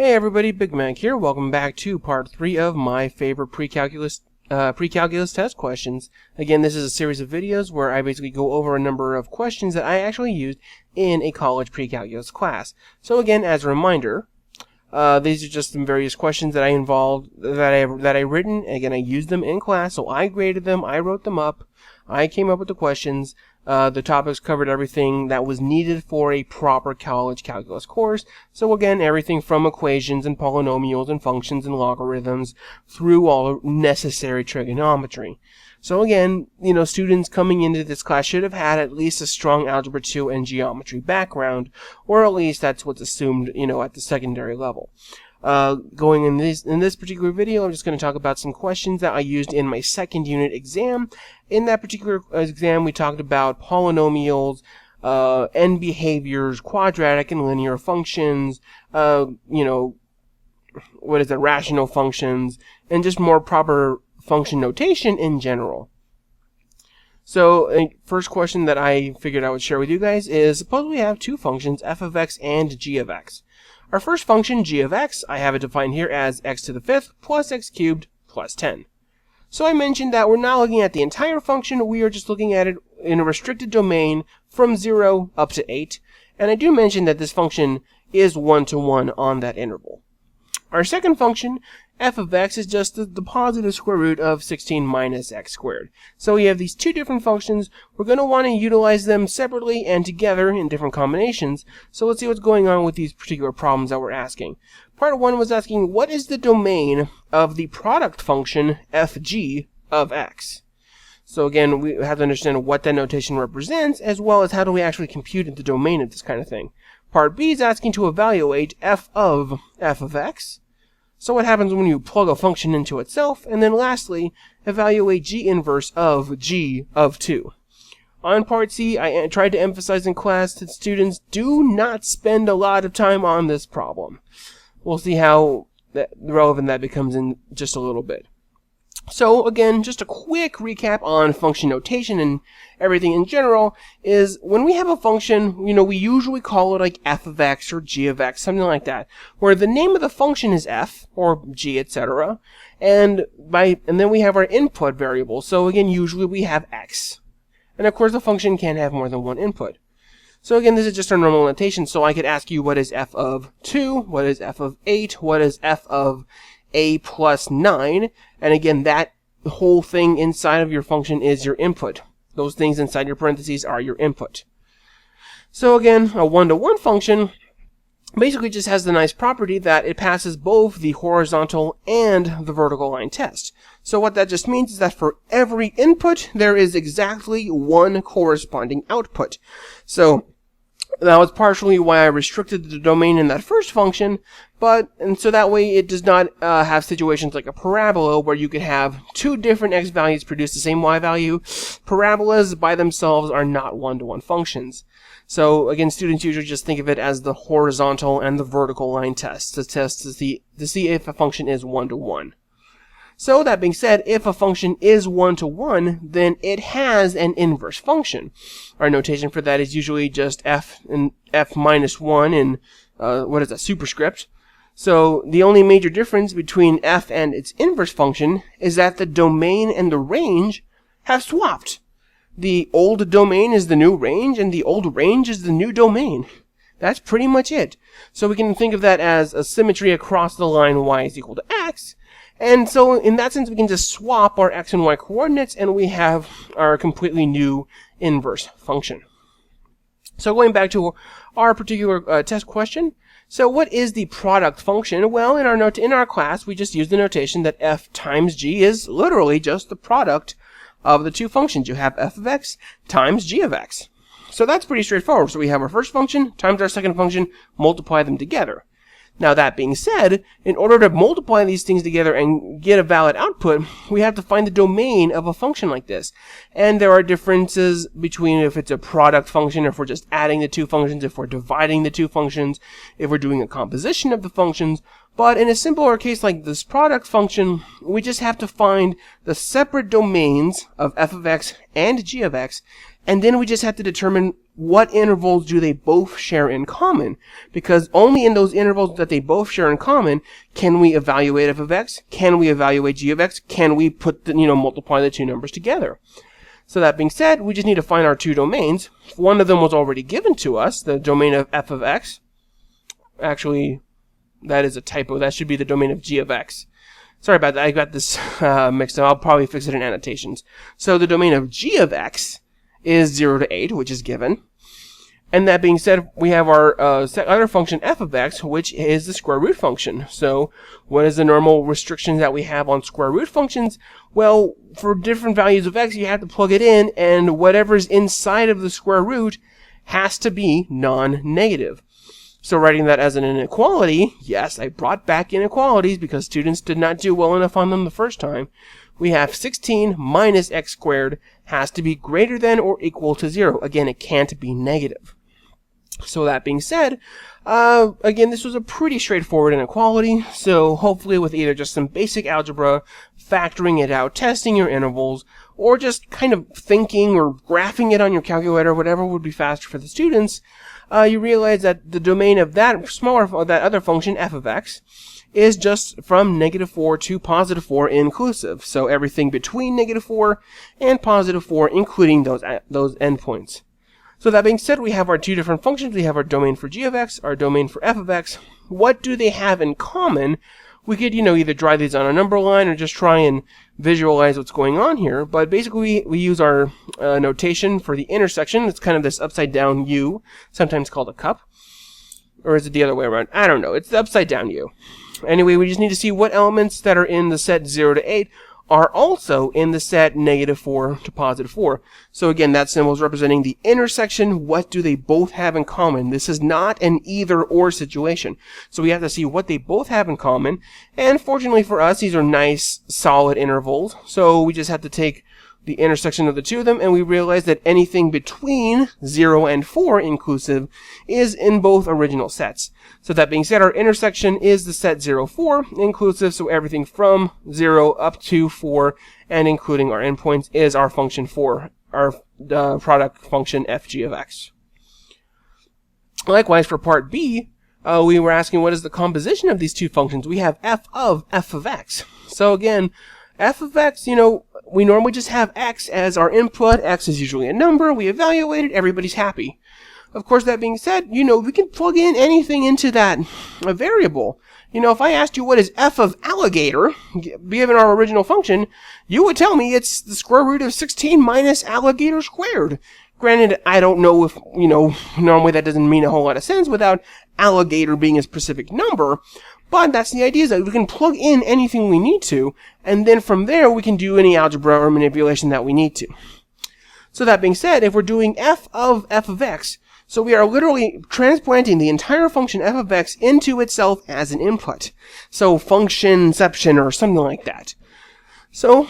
Hey everybody, Big Mac here. Welcome back to part 3 of my favorite pre-calculus test questions. Again, this is a series of videos where I basically go over a number of questions that I actually used in a college pre-calculus class. So again, as a reminder, these are just some various questions that I written. Again, I used them in class, so I graded them, I wrote them up, I came up with the questions. The topics covered everything that was needed for a proper college calculus course. So again, everything from equations and polynomials and functions and logarithms through all necessary trigonometry. So again, students coming into this class should have had at least a strong Algebra 2 and geometry background, or at least that's what's assumed, at the secondary level. Going in this particular video, I'm just going to talk about some questions that I used in my second unit exam. In that particular exam, we talked about polynomials, end behaviors, quadratic and linear functions, rational functions, and just more proper function notation in general. So, first question that I figured I would share with you guys is, suppose we have two functions, f of x and g of x. Our first function, g of x, I have it defined here as x to the 5th plus x cubed plus 10. So I mentioned that we're not looking at the entire function, we are just looking at it in a restricted domain from 0 up to 8. And I do mention that this function is 1-to-1 on that interval. Our second function, f of x, is just the positive square root of 16 minus x squared. So we have these two different functions. We're going to want to utilize them separately and together in different combinations. So let's see what's going on with these particular problems that we're asking. Part 1 was asking, what is the domain of the product function fg of x? So again, we have to understand what that notation represents, as well as how do we actually compute the domain of this kind of thing. Part B is asking to evaluate f of x. So what happens when you plug a function into itself? And then lastly, evaluate g inverse of g of 2. On part C, I tried to emphasize in class that students do not spend a lot of time on this problem. We'll see how relevant that becomes in just a little bit. So again, just a quick recap on function notation and everything in general is when we have a function, we usually call it like f of x or g of x, something like that, where the name of the function is f or g, etc. And then we have our input variable. So again, usually we have x. And of course, the function can have more than one input. So again, this is just our normal notation. So I could ask you, what is f of 2? What is f of 8? What is f of a plus 9, and again, that whole thing inside of your function is your input. Those things inside your parentheses are your input. So again, a 1-to-1 function basically just has the nice property that it passes both the horizontal and the vertical line test. So what that just means is that for every input, there is exactly one corresponding output. So that was partially why I restricted the domain in that first function, and so that way it does not have situations like a parabola where you could have two different x values produce the same y value. Parabolas by themselves are not 1-to-1 functions. So again, students usually just think of it as the horizontal and the vertical line test to see if a function is 1-to-1. So that being said, if a function is 1-to-1, then it has an inverse function. Our notation for that is usually just f and f minus 1 in, superscript. So the only major difference between f and its inverse function is that the domain and the range have swapped. The old domain is the new range, and the old range is the new domain. That's pretty much it. So we can think of that as a symmetry across the line y is equal to x. And so in that sense, we can just swap our x and y coordinates, and we have our completely new inverse function. So going back to our particular test question, so what is the product function? Well, in our class, we just used the notation that f times g is literally just the product of the two functions. You have f of x times g of x. So that's pretty straightforward. So we have our first function times our second function, multiply them together. Now that being said, in order to multiply these things together and get a valid output, we have to find the domain of a function like this. And there are differences between if it's a product function, if we're just adding the two functions, if we're dividing the two functions, if we're doing a composition of the functions. But in a simpler case like this product function, we just have to find the separate domains of f of x and g of x, and then we just have to determine what intervals do they both share in common? Because only in those intervals that they both share in common can we evaluate f of x, can we evaluate g of x, can we put the, multiply the two numbers together. So that being said, we just need to find our two domains. One of them was already given to us, the domain of f of x. Actually, that is a typo. That should be the domain of g of x. Sorry about that. I got this mixed up. I'll probably fix it in annotations. So the domain of g of x is 0 to 8, which is given. And that being said, we have our other function f of x, which is the square root function. So what is the normal restriction that we have on square root functions? Well, for different values of x, you have to plug it in, and whatever's inside of the square root has to be non-negative. So writing that as an inequality, yes, I brought back inequalities because students did not do well enough on them the first time. We have 16 minus x squared has to be greater than or equal to 0. Again, it can't be negative. So that being said, again, this was a pretty straightforward inequality. So hopefully with either just some basic algebra, factoring it out, testing your intervals, or just kind of thinking or graphing it on your calculator, whatever would be faster for the students, you realize that the domain of that other function, f of x, is just from -4 to +4 inclusive. So everything between -4 and +4, including those endpoints. So that being said, we have our two different functions. We have our domain for g of x, our domain for f of x. What do they have in common? We could, either draw these on a number line or just try and visualize what's going on here. But basically, we use our notation for the intersection. It's kind of this upside down U, sometimes called a cup. Or is it the other way around? I don't know. It's the upside down U. Anyway, we just need to see what elements that are in the set 0 to 8 are also in the set -4 to +4. So again, that symbol is representing the intersection. What do they both have in common? This is not an either-or situation. So we have to see what they both have in common. And fortunately for us, these are nice, solid intervals. So we just have to take the intersection of the two of them, and we realize that anything between 0 and 4 inclusive is in both original sets. So that being said, our intersection is the set 0, 4 inclusive, so everything from 0 up to 4 and including our endpoints is our function 4, our product function fg of x. Likewise, for part B, we were asking what is the composition of these two functions. We have f of x. So again, f of x, we normally just have x as our input. X is usually a number. We evaluate it. Everybody's happy. Of course, that being said, we can plug in anything into that variable. If I asked you what is f of alligator, given our original function, you would tell me it's the square root of 16 minus alligator squared. Granted, I don't know if, normally that doesn't mean a whole lot of sense without alligator being a specific number. But that's the idea, is that we can plug in anything we need to, and then from there we can do any algebra or manipulation that we need to. So that being said, if we're doing f of x, so we are literally transplanting the entire function f of x into itself as an input. So functionception or something like that. So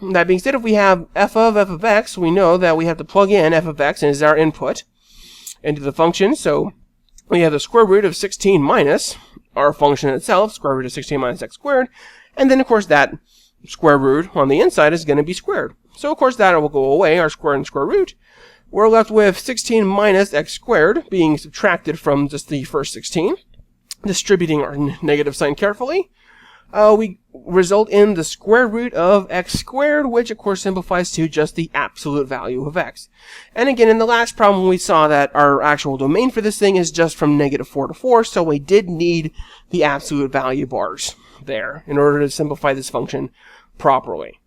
that being said, if we have f of x, we know that we have to plug in f of x as our input into the function. So we have the square root of 16 minus our function itself, square root of 16 minus x squared, and then of course that square root on the inside is going to be squared. So of course that will go away, our square and square root. We're left with 16 minus x squared being subtracted from just the first 16. Distributing our negative sign carefully, we result in the square root of x squared, which of course simplifies to just the absolute value of x. And again, in the last problem, we saw that our actual domain for this thing is just from -4 to 4, so we did need the absolute value bars there in order to simplify this function properly.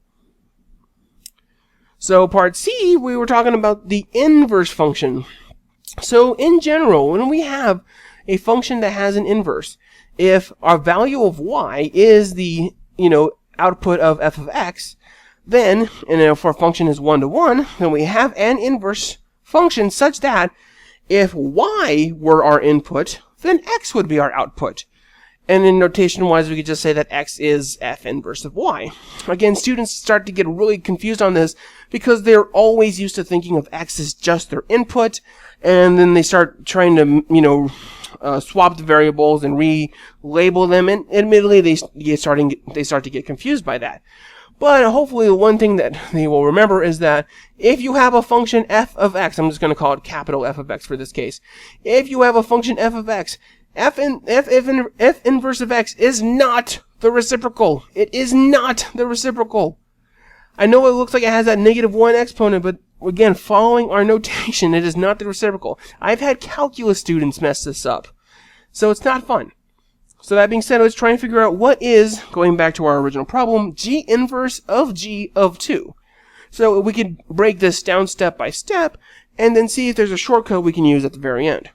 So part C, we were talking about the inverse function. So in general, when we have a function that has an inverse, if our value of y is the output of f of x, then, and if our function is 1 to 1, then we have an inverse function such that if y were our input, then x would be our output. And in notation-wise, we could just say that x is f inverse of y. Again, students start to get really confused on this because they're always used to thinking of x as just their input, and then they start trying to, swap the variables and relabel them, and admittedly, they start to get confused by that. But hopefully one thing that they will remember is that if you have a function f of x, I'm just going to call it capital F of x for this case. If you have a function f of x, f inverse of x is not the reciprocal. It is not the reciprocal. I know it looks like it has that -1 exponent, but again, following our notation, it is not the reciprocal. I've had calculus students mess this up. So it's not fun. So that being said, let's try and figure out what is, going back to our original problem, g inverse of g of 2. So we could break this down step by step, and then see if there's a shortcut we can use at the very end.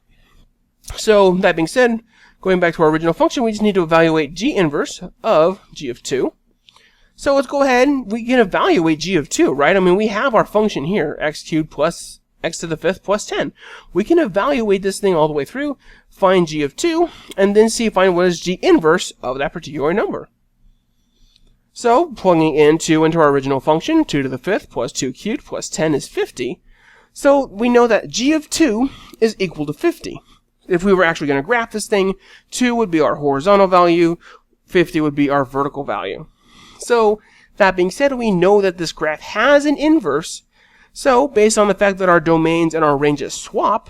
So that being said, going back to our original function, we just need to evaluate g inverse of g of 2. So let's go ahead and we can evaluate g of 2, right? I mean, we have our function here, x cubed plus x to the 5th plus 10. We can evaluate this thing all the way through, find g of 2, and then find what is g inverse of that particular number. So, plugging in 2 into our original function, 2 to the 5th plus 2 cubed plus 10 is 50. So, we know that g of 2 is equal to 50. If we were actually going to graph this thing, 2 would be our horizontal value, 50 would be our vertical value. So, that being said, we know that this graph has an inverse. So, based on the fact that our domains and our ranges swap,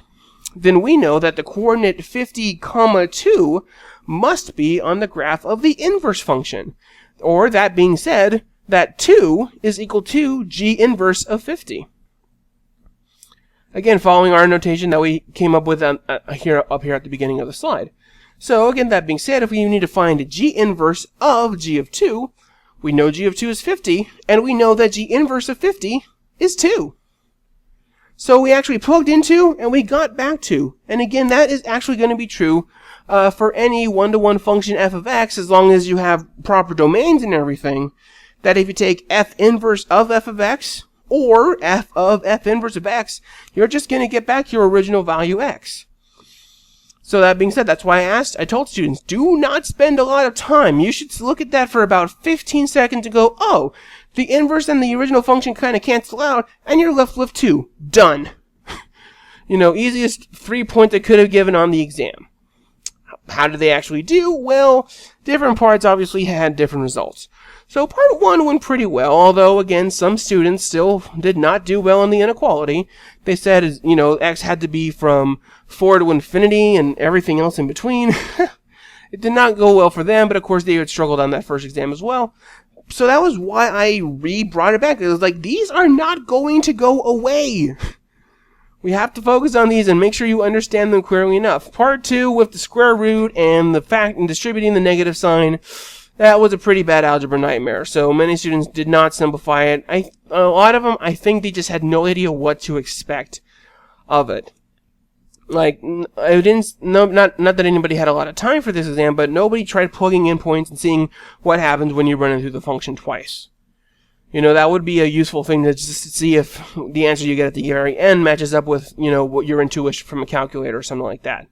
then we know that the coordinate 50, 2 must be on the graph of the inverse function. Or, that being said, that 2 is equal to g inverse of 50. Again, following our notation that we came up with up here at the beginning of the slide. So, again, that being said, if we need to find g inverse of g of 2, we know g of 2 is 50, and we know that g inverse of 50 is 2. So we actually plugged in 2, and we got back 2. And again, that is actually going to be true for any one-to-one function f of x, as long as you have proper domains and everything, that if you take f inverse of f of x, or f of f inverse of x, you're just going to get back your original value x. So that being said, that's why I told students, do not spend a lot of time. You should look at that for about 15 seconds to go, oh, the inverse and the original function kind of cancel out, and you're left with 2. Done. You know, easiest 3-point they could have given on the exam. How did they actually do? Well, different parts obviously had different results. So part 1 went pretty well, although, again, some students still did not do well in the inequality. They said, you know, x had to be from 4 to infinity and everything else in between. It did not go well for them, but of course they had struggled on that first exam as well. So that was why I brought it back. It was like, these are not going to go away. We have to focus on these and make sure you understand them clearly enough. Part 2 with the square root and the fact and distributing the negative sign, that was a pretty bad algebra nightmare. So many students did not simplify it. A lot of them, I think they just had no idea what to expect of it. Like, not that anybody had a lot of time for this exam, but nobody tried plugging in points and seeing what happens when you run it through the function twice. You know, that would be a useful thing to just see if the answer you get at the very end matches up with, you know, what your intuition from a calculator or something like that.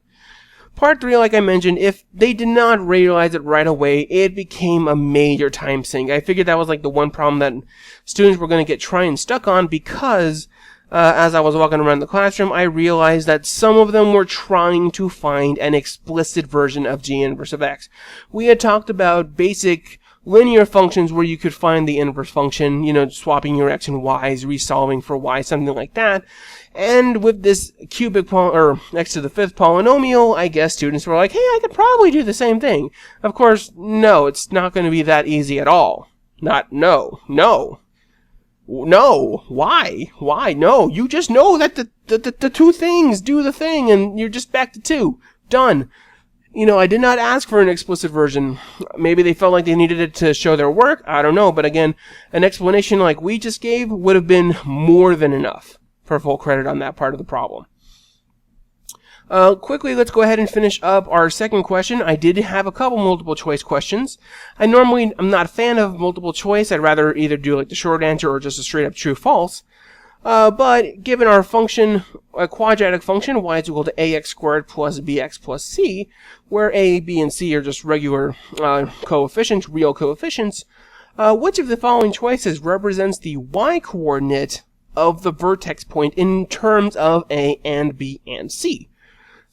Part 3, like I mentioned, if they did not realize it right away, it became a major time sink. I figured that was like the one problem that students were going to get trying stuck on because as I was walking around the classroom, I realized that some of them were trying to find an explicit version of g inverse of x. We had talked about basic linear functions where you could find the inverse function, you know, swapping your x and y's, resolving for y, something like that. And with this cubic or x to the 5th polynomial, I guess students were like, hey, I could probably do the same thing. Of course, no, it's not going to be that easy at all. No. Why? No, you just know that the two things do the thing, and you're just back to 2. Done. You know, I did not ask for an explicit version. Maybe they felt like they needed it to show their work. I don't know. But again, an explanation like we just gave would have been more than enough for full credit on that part of the problem. Quickly, let's go ahead and finish up our second question. I did have a couple multiple choice questions. I'm not a fan of multiple choice. I'd rather either do like the short answer or just a straight up true false. But given our function, a quadratic function, y is equal to ax squared plus bx plus c, where a, b, and c are just regular coefficients, real coefficients, which of the following choices represents the y-coordinate of the vertex point in terms of a and b and c?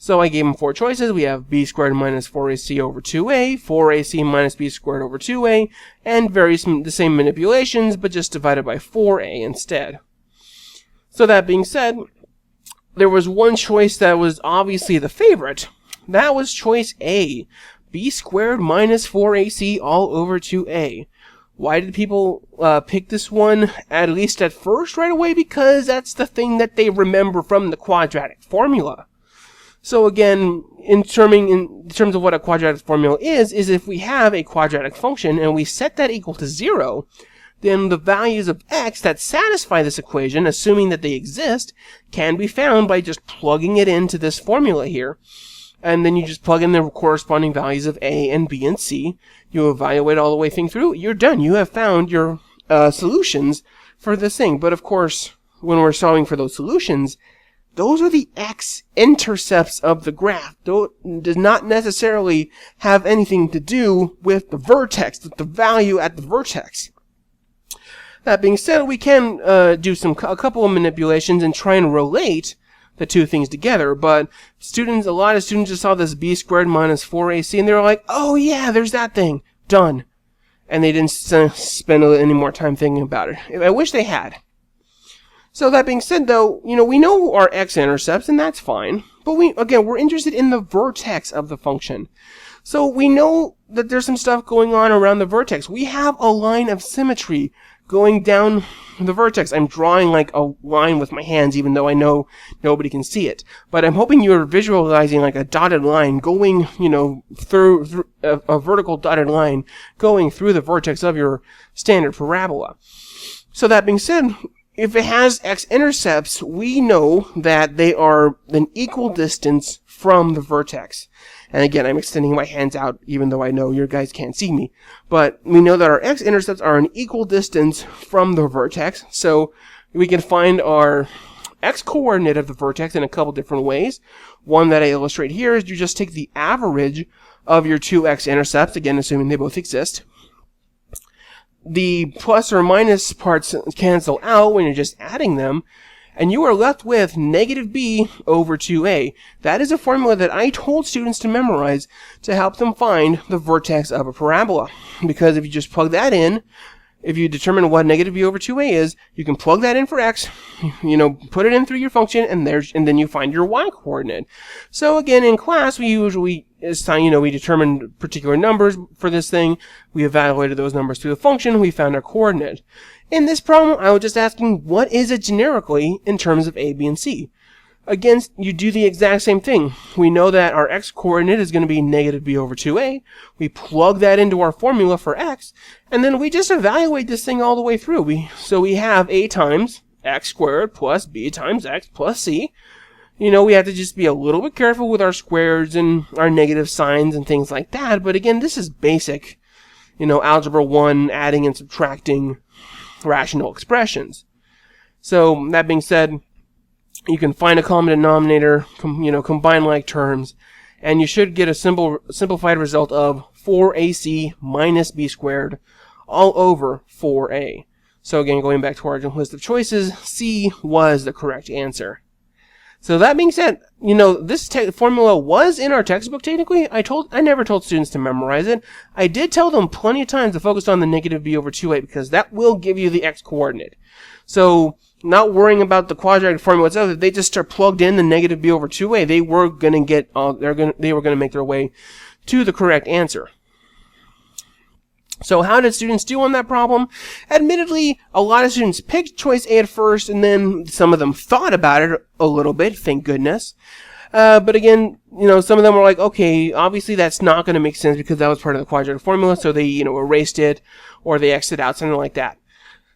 So I gave them 4 choices. We have b squared minus 4ac over 2a, 4ac minus b squared over 2a, and the same manipulations, but just divided by 4a instead. So that being said, there was one choice that was obviously the favorite. That was choice A, b squared minus 4ac all over 2a. Why did people pick this one, at least at first, right away? Because that's the thing that they remember from the quadratic formula. So again, in terms of what a quadratic formula is if we have a quadratic function and we set that equal to 0, then the values of x that satisfy this equation, assuming that they exist, can be found by just plugging it into this formula here. And then you just plug in the corresponding values of a and b and c. You evaluate all the way through. You're done. You have found your solutions for this thing. But of course, when we're solving for those solutions, those are the x-intercepts of the graph. Those does not necessarily have anything to do with the vertex, with the value at the vertex. That being said, we can do a couple of manipulations and try and relate the two things together. But a lot of students just saw this b squared minus 4ac, and they were like, oh yeah, there's that thing. Done. And they didn't spend any more time thinking about it. I wish they had. So that being said, though, we know our x-intercepts, and that's fine. But we're interested in the vertex of the function. So we know that there's some stuff going on around the vertex. We have a line of symmetry going down the vertex. I'm drawing like a line with my hands, even though I know nobody can see it. But I'm hoping you're visualizing like a dotted line going, through a vertical dotted line going through the vertex of your standard parabola. So that being said, if it has x-intercepts, we know that they are an equal distance from the vertex. And again, I'm extending my hands out, even though I know you guys can't see me. But we know that our x-intercepts are an equal distance from the vertex. So we can find our x-coordinate of the vertex in a couple different ways. One that I illustrate here is you just take the average of your two x-intercepts, again, assuming they both exist. The plus or minus parts cancel out when you're just adding them, and you are left with negative b over 2a. That is a formula that I told students to memorize to help them find the vertex of a parabola. Because if you just plug that in, if you determine what negative b over 2a is, you can plug that in for x, put it in through your function, and then you find your y coordinate. So again, in class, we usually assign, we determined particular numbers for this thing. We evaluated those numbers through the function. We found our coordinate. In this problem, I was just asking, what is it generically in terms of a, b, and c? Again, you do the exact same thing. We know that our x-coordinate is going to be negative b over 2a. We plug that into our formula for x, and then we just evaluate this thing all the way through. So we have a times x squared plus b times x plus c. We have to just be a little bit careful with our squares and our negative signs and things like that. But again, this is basic, algebra 1, adding and subtracting rational expressions. So that being said, you can find a common denominator, combine like terms, and you should get a simplified result of 4ac minus b squared all over 4a. So again, going back to our list of choices, C was the correct answer. So that being said, this formula was in our textbook technically. I never told students to memorize it. I did tell them plenty of times to focus on the negative b over 2a because that will give you the x-coordinate. So not worrying about the quadratic formula itself, if they just plugged in the negative b over 2a, they were going to make their way to the correct answer. So how did students do on that problem? Admittedly, a lot of students picked choice A at first, and then some of them thought about it a little bit, thank goodness. But again, some of them were like, okay, obviously that's not going to make sense because that was part of the quadratic formula, so they, erased it, or they exited out, something like that.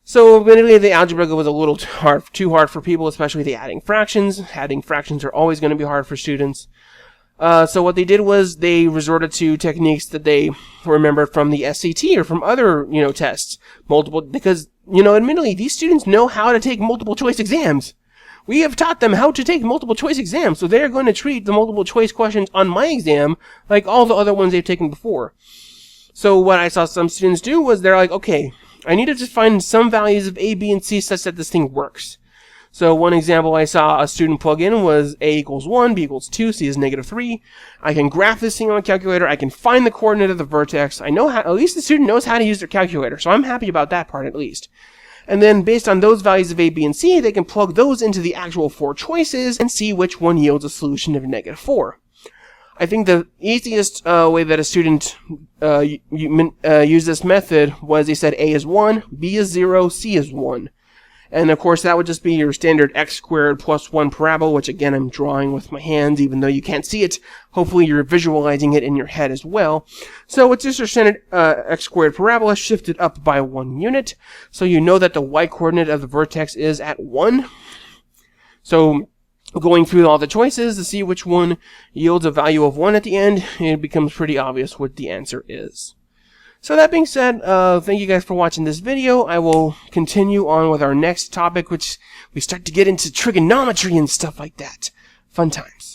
So admittedly, the algebra was a little too hard for people, especially the adding fractions. Adding fractions are always going to be hard for students. So what they did was they resorted to techniques that they remembered from the SAT or from other, tests. Because, admittedly, these students know how to take multiple choice exams. We have taught them how to take multiple choice exams, so they're going to treat the multiple choice questions on my exam like all the other ones they've taken before. So what I saw some students do was they're like, okay, I need to just find some values of A, B, and C such that this thing works. So one example I saw a student plug in was a equals 1, b equals 2, c is negative 3. I can graph this thing on a calculator. I can find the coordinate of the vertex. I know how, at least the student knows how to use their calculator, so I'm happy about that part at least. And then based on those values of a, b, and c, they can plug those into the actual 4 choices and see which one yields a solution of negative 4. I think the easiest way that a student used this method was they said a is 1, b is 0, c is 1. And of course that would just be your standard x squared plus 1 parabola, which again I'm drawing with my hands even though you can't see it. Hopefully you're visualizing it in your head as well. So it's just your standard x squared parabola shifted up by 1 unit. So you know that the y coordinate of the vertex is at 1. So going through all the choices to see which one yields a value of 1 at the end, it becomes pretty obvious what the answer is. So that being said, thank you guys for watching this video. I will continue on with our next topic, which we start to get into trigonometry and stuff like that. Fun times.